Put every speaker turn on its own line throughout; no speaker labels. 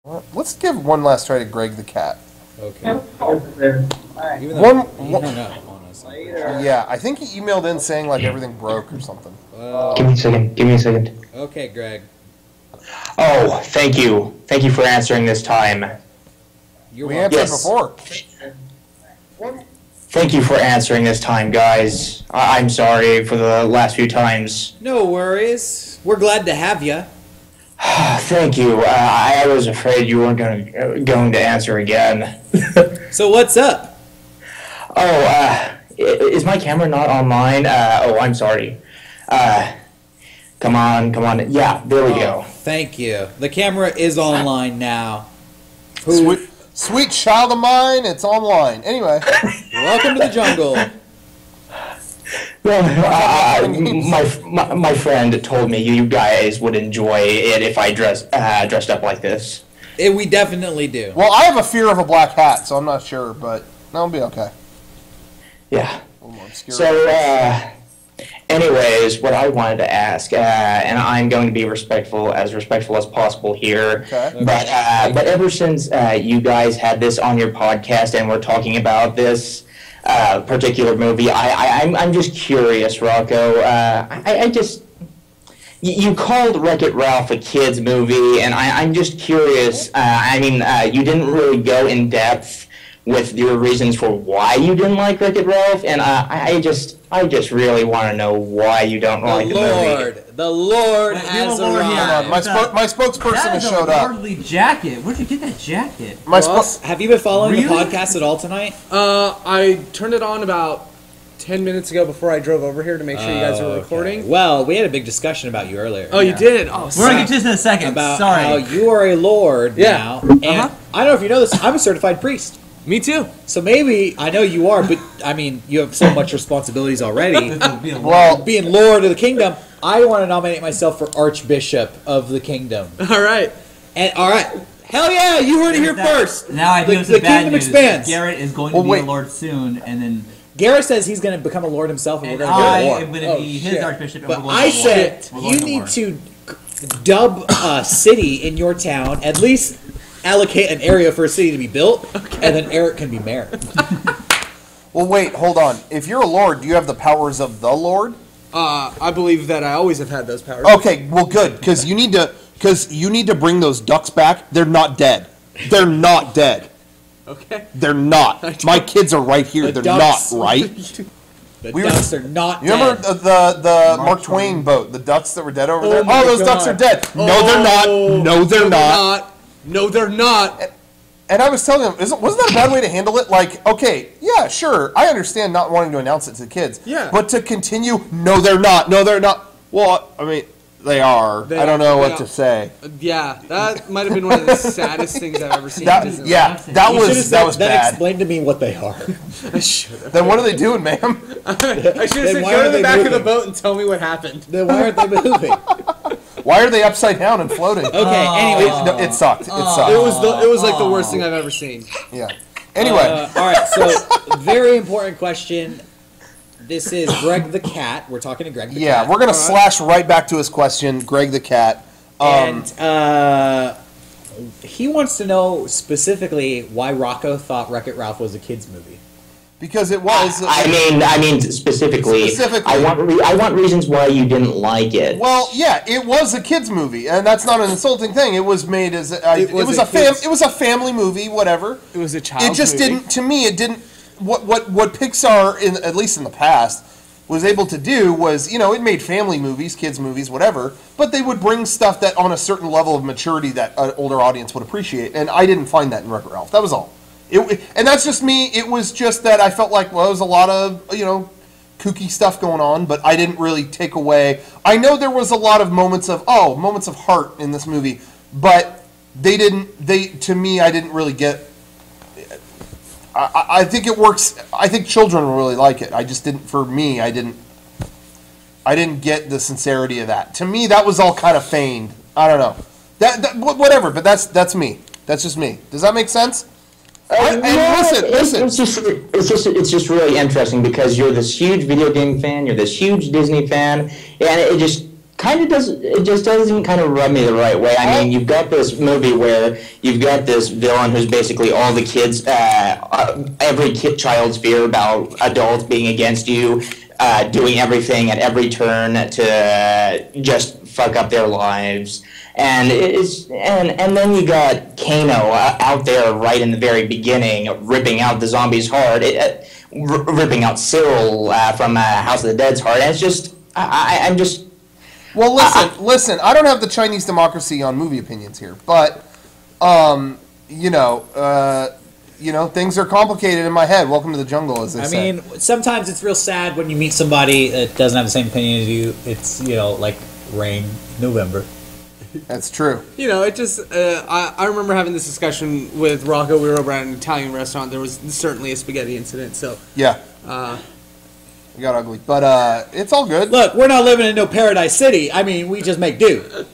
Well, let's give one last try to Greg the Cat.
Okay. Even
One,
he hung up on us.
yeah, I think he emailed in saying like everything broke or something.
Well,
Give me a second. Give me a second.
okay, Greg.
Oh, thank you. Thank you for answering this time.
You're
We
welcome.
answered before.
Thank you for answering this time, guys. I'm sorry for the last few times.
No worries. We're glad to have you.
Thank you. I was afraid you weren't going to answer again.
So what's up?
Oh, is my camera not online? Oh, I'm sorry. Come on. Yeah, there we go.
Thank you. The camera is online now.
Sweet child of mine, it's online. Anyway.
Welcome to the jungle.
Well, my friend told me you guys would enjoy it if I dressed up like this.
We definitely do.
Well, I have a fear of a black hat, so I'm not sure, but that'll be okay.
Yeah.
A little more obscure.
So, anyways, what I wanted to ask, and I'm going to be respectful as possible here.
Okay.
But ever since you guys had this on your podcast and we're talking about this particular movie, I'm just curious, Rocco. You called Wreck-It Ralph a kids movie, and I'm just curious. You didn't really go in depth with your reasons for why you didn't like Wreck-It Ralph, and I just really want to know why you don't like the movie.
The Lord has arrived.
My spokesperson has showed
That is a
up.
lordly jacket. Where'd you get that jacket?
Have you been following the
Really?
podcast at all tonight?
I turned it on about 10 minutes ago before I drove over here to make sure you guys were recording.
Well, we had a big discussion about you earlier.
Oh, you did? Oh,
We're gonna get to this in a second.
About
Sorry.
how you are a lord now. And I don't know if you know this, I'm a certified priest.
me too.
So maybe, I know you are, but I mean, you have so much responsibilities already.
Well,
Being Lord of the Kingdom, I want to nominate myself for Archbishop of the Kingdom.
All right.
And all right, hell yeah, you heard it here first.
Now I think
The
it's bad
kingdom
news.
expands.
Garrett is going to be a lord soon, and then
Garrett says he's going to become a lord himself, and we're
and
going to go
I
to war.
am going to be his archbishop. And
But
we're going
I
to war.
said
We're going
you
to
need
war.
to dub a city in your town, at least allocate an area for a city to be built, and then Eric can be mayor.
well, wait, hold on. If you're a lord, do you have the powers of the Lord?
I believe that I always have had those powers.
Okay, well, good, because you need to bring those ducks back. They're not dead. They're not dead.
Okay.
They're not. My kids are right here.
The
They're
ducks.
not right.
The
We
ducks are not
You remember
dead.
the Mark Twain boat, the ducks that were dead over there?
my
Oh, those ducks
God.
are dead. No, they're not. No, they're not.
No, they're not.
And I was telling them, wasn't that a bad way to handle it? Like, okay, yeah, sure, I understand not wanting to announce it to the kids.
Yeah.
But to continue, no, they're not. No, they're not. Well, I mean, they are. I don't know what to say.
Yeah, that might have been one of the saddest things I've ever seen.
That
Disney.
yeah, that
You should've
was
said,
that
then
bad.
explain to me what they are.
I should have.
Then what are they doing, ma'am?
I should have said,
why
go
are
to the
they
back of the
moving?
boat and tell me what happened.
Then why aren't they moving?
Why are they upside down and floating?
Okay, anyway.
No, it sucked. It sucked.
It was like the worst thing I've ever seen.
Yeah. Anyway,
All right, so very important question. This is Greg the Cat. We're talking to Greg the Cat.
yeah, we're gonna slash right back to his question, Greg the Cat.
And he wants to know specifically why Rocco thought Wreck-It Ralph was a kids' movie.
Because it was.
I mean specifically.
Specifically.
I want reasons why you didn't like it.
Well, yeah, it was a kids movie, and that's not an insulting thing. It was made as it was a family movie, whatever.
It was a child's
It just
movie.
didn't. To me, it didn't. What Pixar, at least in the past, was able to do was, it made family movies, kids movies, whatever, but they would bring stuff that on a certain level of maturity that an older audience would appreciate, and I didn't find that in Wreck-It Ralph. That was all. And that's just me. It was just that I felt like, well, there was a lot of, kooky stuff going on, but I didn't really take away. I know there was a lot of moments of heart in this movie, but to me, I didn't really get. I think it works. I think children will really like it. I just didn't. For me, I didn't get the sincerity of that. To me, that was all kind of feigned. I don't know. That whatever. But that's me. That's just me. Does that make sense? Listen.
It's just really interesting because you're this huge video game fan, you're this huge Disney fan, and it just just doesn't kind of rub me the right way. I mean, you've got this movie where you've got this villain who's basically all the kids, every child's fear about adults being against you, doing everything at every turn to just fuck up their lives. And and then you got Kano out there right in the very beginning, ripping out the zombie's heart, ripping out Cyril from House of the Dead's heart. And it's just, I'm just.
Well, listen. I don't have the Chinese democracy on movie opinions here, but things are complicated in my head. Welcome to the jungle, as they say.
I mean, sometimes it's real sad when you meet somebody that doesn't have the same opinion as you. It's like rain, November.
That's true.
It just, I remember having this discussion with Rocco. We were over at an Italian restaurant. There was certainly a spaghetti incident, so.
Yeah. It got ugly. But it's all good.
Look, we're not living in no paradise city. I mean, we just make do.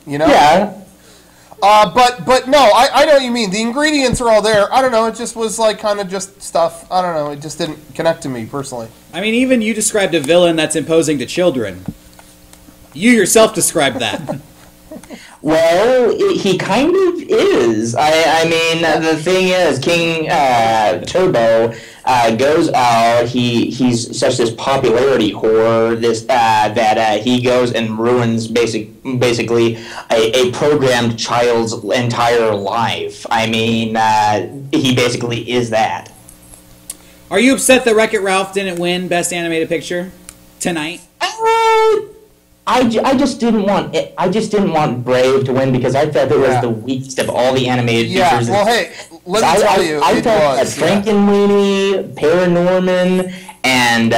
Yeah.
But no, I know what you mean. The ingredients are all there. I don't know. It just was like kind of just stuff. I don't know. It just didn't connect to me personally.
I mean, even you described a villain that's imposing to children. You yourself described that.
Well, he kind of is. I mean, the thing is, King Turbo goes out. He's such this popularity whore. That he goes and ruins basically a programmed child's entire life. I mean, he basically is that.
Are you upset that Wreck-It Ralph didn't win Best Animated Picture tonight?
I just didn't want it. I just didn't want Brave to win because I felt it was the weakest of all the animated features.
Yeah, well, hey, let me tell you,
I felt that Frankenweenie, Paranorman, and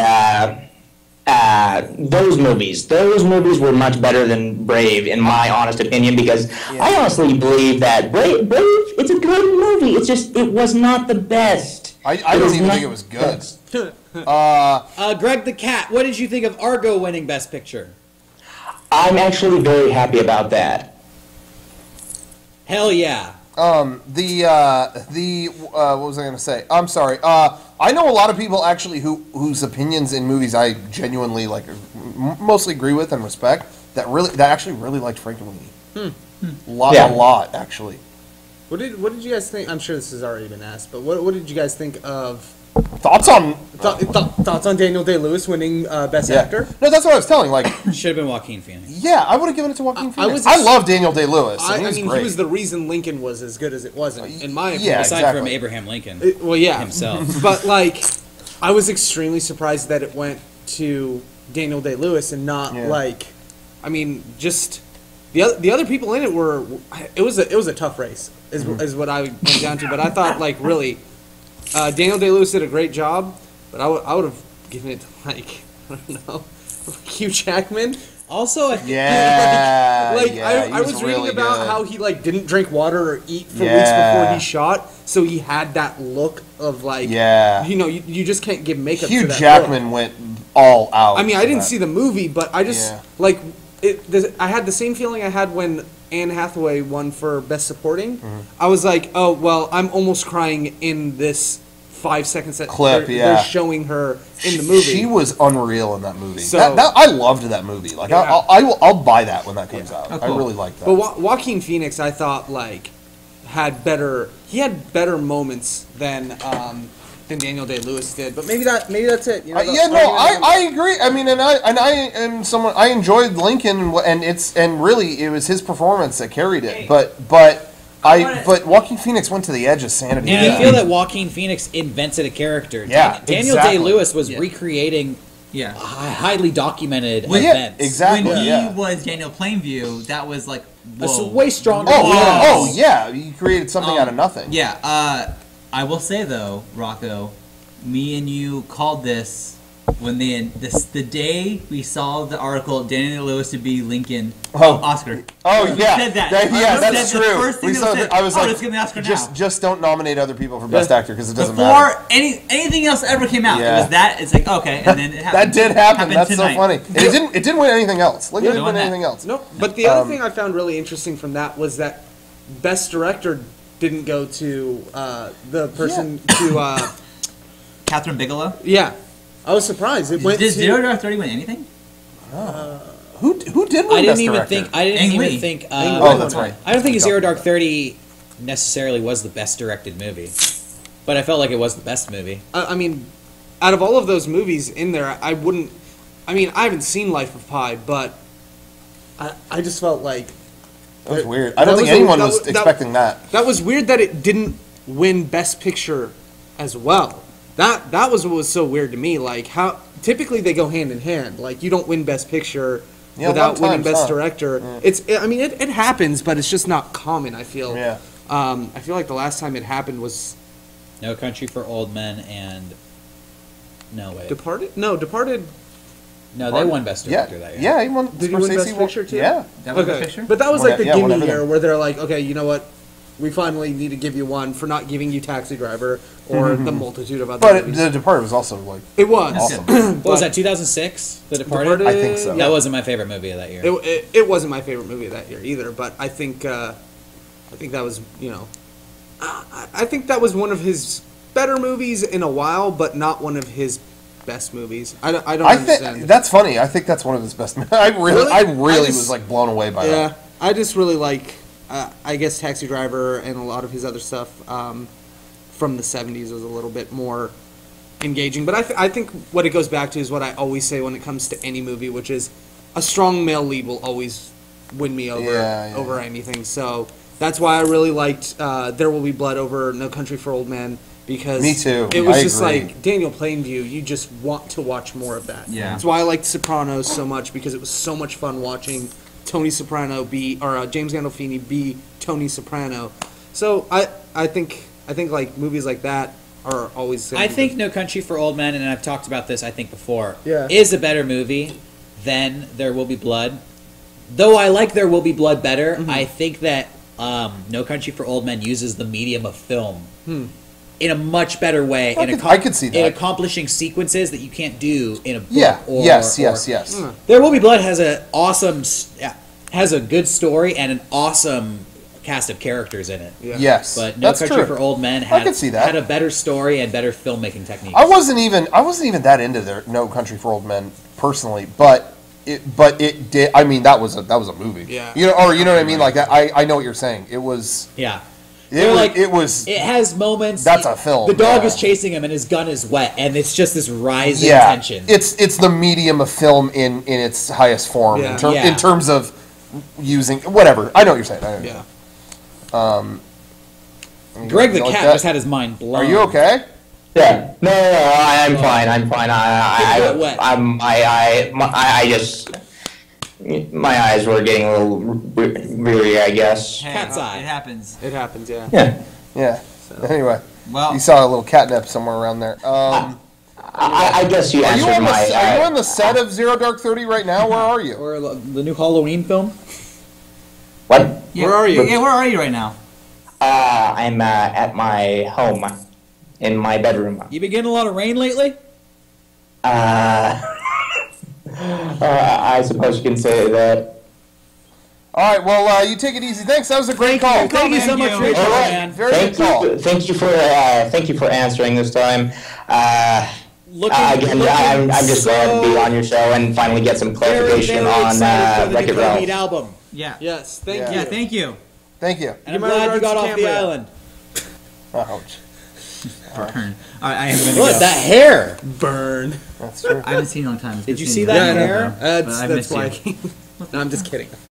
those movies were much better than Brave, in my honest opinion, because I honestly believe that Brave, it's a good movie. It's just, it was not the best.
I don't even think it was good.
Greg the Cat, what did you think of Argo winning Best Picture?
I'm actually very happy about that.
Hell yeah.
What was I going to say? I'm sorry. I know a lot of people actually whose opinions in movies I genuinely mostly agree with and respect. That actually really liked Frankenweenie. A lot actually.
What did you guys think? I'm sure this has already been asked, but what did you guys think of?
Thoughts on
Daniel Day-Lewis winning Best Actor?
No, that's what I was telling.
Should have been Joaquin Phoenix.
Yeah, I would have given it to Joaquin Phoenix. I love Daniel Day-Lewis.
I mean, he was the reason Lincoln was as good as it was, in my opinion.
Yeah, aside from Abraham Lincoln. Himself.
But I was extremely surprised that it went to Daniel Day-Lewis and not I mean, just the other people in it were. It was a tough race, is what I went down to. But I thought really. Daniel Day-Lewis did a great job, but I would have given it to I don't know, Hugh Jackman.
Also, I
was reading about how he didn't drink water or eat for weeks before he shot, so he had that look of you just can't give makeup.
Hugh
to that
Jackman
look.
went all out.
I mean, I didn't see the movie, but I just I had the same feeling I had when Anne Hathaway won for Best Supporting. I was like, oh well, I'm almost crying in this 5 seconds that they're showing her in the movie.
She was unreal in that movie. So I loved that movie. I'll buy that when that comes out. Oh, cool. I really liked that.
But Joaquin Phoenix, I thought had better moments than Daniel Day-Lewis did. But maybe that's it.
I agree. I mean, I am someone. I enjoyed Lincoln, and really it was his performance that carried it. But Joaquin Phoenix went to the edge of sanity.
And I feel that Joaquin Phoenix invented a character.
Yeah,
Daniel Day-Lewis was recreating highly documented events.
Exactly.
When he was Daniel Plainview, that was whoa.
Way stronger.
Oh yeah, he created something out of nothing.
Yeah. I will say though, Rocco, me and you called this when the day we saw the article Daniel Lewis to be Lincoln Oscar.
Oh yeah,
said that.
That's true. I was
let's give him the Oscar now.
Just don't nominate other people for Best Actor because it doesn't
matter.
Before
anything else ever came out, it was that. It's okay, and then it happened.
That did happen. That's
tonight.
So funny. And it didn't win anything else. Lincoln didn't win anything else.
No, but the other thing I found really interesting from that was that Best Director didn't go to the person to
Catherine Bigelow.
Yeah. I was surprised. It went
Did
to
Zero Dark 30 win anything?
Who did win
I didn't
Best
even
Director?
think. I didn't
Ang
even
Lee.
think.
Oh, that's right.
I don't think Zero Dark 30 necessarily was the best directed movie, but I felt like it was the best movie.
I mean, out of all of those movies in there, I wouldn't. I mean, I haven't seen Life of Pi, but I just felt like
That was weird. I don't think anyone was expecting that.
That was weird that it didn't win Best Picture as well. That was what was so weird to me. Like, how typically they go hand in hand. Like, you don't win Best Picture without winning Best Director. Yeah. I mean, it happens, but it's just not common. I feel.
Yeah.
I feel like the last time it happened was
No Country for Old Men and
Departed. No, Departed.
No, they won Best Director that year.
Yeah, he won.
Did he win Best
Scorsese
Picture too?
Yeah.
That was
Okay,
the picture?
but that was like the
Yeah,
gimme
whatever
year
the-
where they're like, okay, you know what? We finally need to give you one for not giving you Taxi Driver or the multitude of other
But
movies.
The Departed was also like
It was.
awesome.
What was that? 2006. The Departed.
I think so.
That wasn't my favorite movie of that year.
It wasn't my favorite movie of that year either, but I think that was, you know, I think that was one of his better movies in a while, but not one of his best movies. I don't understand.
think that's funny. I think that's one of his best. I really was like blown away by
Yeah,
that.
I just really like, I guess Taxi Driver and a lot of his other stuff from the 70s was a little bit more engaging. But I think what it goes back to is what I always say when it comes to any movie, which is a strong male lead will always win me over over anything. So that's why I really liked There Will Be Blood over No Country for Old Men. Because
Me too.
It was
I
just
agree.
like Daniel Plainview. You just want to watch more of that.
Yeah.
That's why I liked Sopranos so much, because it was so much fun watching Tony Soprano James Gandolfini be Tony Soprano. So I think like movies like that are always.
I think No Country for Old Men, and I've talked about this I think before,
Yeah.
is a better movie than There Will Be Blood. Though I like There Will Be Blood better, I think that No Country for Old Men uses the medium of film in a much better way.
I could see that.
In accomplishing sequences that you can't do in a book.
Yeah.
Or,
Yes.
or- There Will Be Blood has a good story and an awesome cast of characters in it.
Yeah.
Yes.
But No
that's
Country
true.
for Old Men
I could see that.
had a better story and better filmmaking techniques.
I wasn't even that into their No Country for Old Men personally, but it did. I mean, that was a movie.
Yeah.
You know, or you know what I mean? Like that. I know what you're saying. It was.
Yeah.
It was.
It has moments.
That's a film,
The dog
yeah.
is chasing him, and his gun is wet, and it's just this rising
Yeah.
tension.
It's the medium of film in its highest form
Yeah.
in terms of using whatever. I know what you're saying. I know what you're
Yeah.
saying.
Greg the
You like
Cat
that?
just had his mind blown.
Are you okay?
Yeah. No, I'm fine. I'm fine.
Get wet.
I just my eyes were getting a little weary, I guess.
Hey,
Cat's eye.
It happens.
It happens. Yeah.
Yeah.
Yeah. Anyway,
Well,
you saw a little catnip somewhere around there.
I guess you
Are you
answered
on
my.
are you on the set of Zero Dark 30 right now? Where are you?
Or the new Halloween film?
What?
yeah,
Where are you?
Yeah, where are you right now?
I'm at my home, in my bedroom.
You been getting a lot of rain lately?
I suppose you can say that.
All right. Well, you take it easy. Thanks. That was a great call.
Thank you so much for your
All
call,
right.
man.
Very good call.
Thank you for answering this time. Again, I'm just glad to be on your show and finally get some clarification on Wreck-It Ralph.
album.
Yeah.
Yes. Thank
Yeah.
you.
Yeah, thank you.
Thank you.
And I'm
Give my
glad you
regards
got
to
off the
Cambria.
island.
Ouch.
Burn. All right, I am gonna
Look,
go.
that hair.
Burn.
That's true.
I haven't seen it in a long time. It's
Did
good
you
seeing
see that
you.
hair?
But I
That's
missed
why.
you.
No, I'm just kidding.